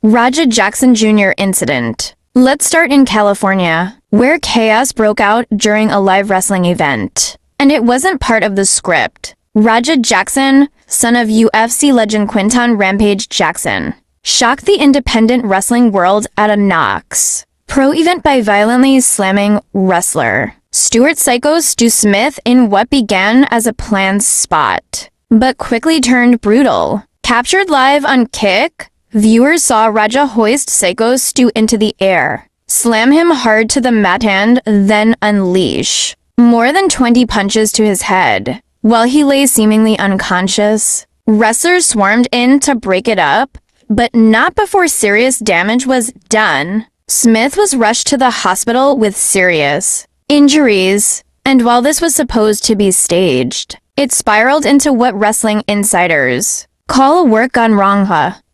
Raja Jackson Jr. incident. Let's start in California, where chaos broke out during a live wrestling event. And it wasn't part of the script. Raja Jackson, son of UFC legend Quinton "Rampage" Jackson, shocked the independent wrestling world at a Knox Pro event by violently slamming wrestler Stuart "Psycho" Stu Smith in what began as a planned spot, but quickly turned brutal. Captured live on Kick, viewers saw Raja hoist Psycho Stu into the air, slam him hard to the mat and then unleash more than 20 punches to his head. While he lay seemingly unconscious, wrestlers swarmed in to break it up, but not before serious damage was done. Smith was rushed to the hospital with serious injuries, and while this was supposed to be staged, it spiraled into what wrestling insiders call a work gone wrong,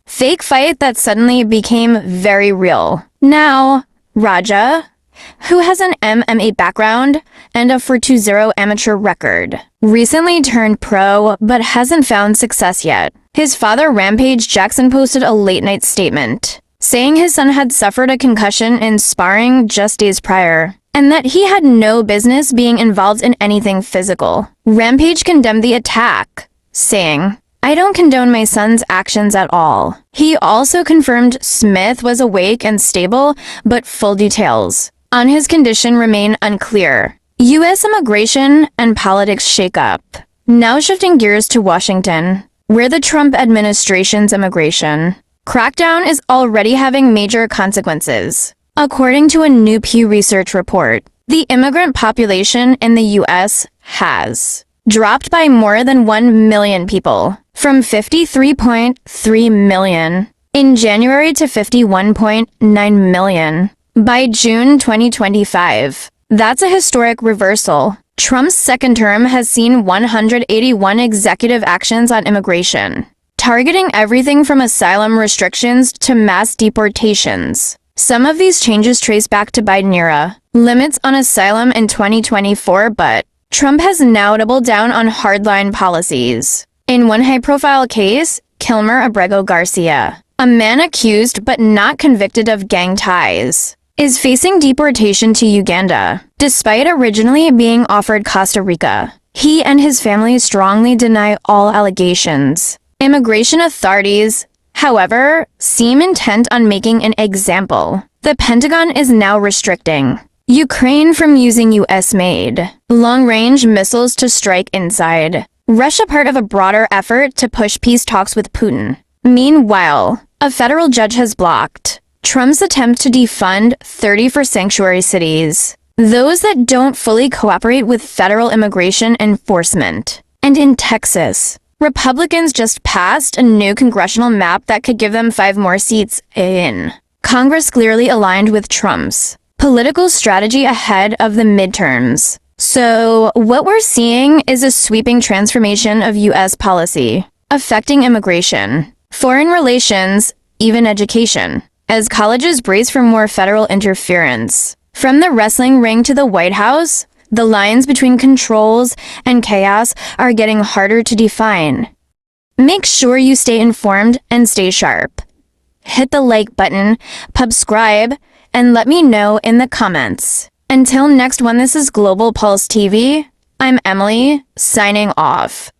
fake fight that suddenly became very real. Now, Raja, who has an MMA background and a 4-2-0 amateur record, recently turned pro but hasn't found success yet. His father, Rampage Jackson, posted a late-night statement, saying his son had suffered a concussion in sparring just days prior, and that he had no business being involved in anything physical. Rampage condemned the attack, saying, "I don't condone my son's actions at all." He also confirmed Smith was awake and stable, but full details on his condition remain unclear. U.S. immigration and politics shakeup. Now shifting gears to Washington, where the Trump administration's immigration crackdown is already having major consequences. According to a new Pew Research report, the immigrant population in the U.S. has dropped by more than 1 million people, from 53.3 million in January to 51.9 million by June 2025. That's a historic reversal. Trump's second term has seen 181 executive actions on immigration, targeting everything from asylum restrictions to mass deportations. Some of these changes trace back to Biden era limits on asylum in 2024, but Trump has now doubled down on hardline policies. In one high-profile case, Kilmer Abrego Garcia, a man accused but not convicted of gang ties, is facing deportation to Uganda, despite originally being offered Costa Rica. He and his family strongly deny all allegations. Immigration authorities, however, seem intent on making an example. The Pentagon is now restricting Ukraine from using US-made long-range missiles to strike inside Russia, part of a broader effort to push peace talks with Putin. Meanwhile, a federal judge has blocked Trump's attempt to defund 34 sanctuary cities, those that don't fully cooperate with federal immigration enforcement. And in Texas, Republicans just passed a new congressional map that could give them 5 more seats in Congress, clearly aligned with Trump's political strategy ahead of the midterms. So what we're seeing is a sweeping transformation of U.S. policy, affecting immigration, foreign relations, even education, as colleges brace for more federal interference. From the wrestling ring to the White House, the lines between controls and chaos are getting harder to define. Make sure you stay informed and stay sharp. Hit the like button, subscribe, and let me know in the comments. Until next one, this is Global Pulse TV. I'm Emily, signing off.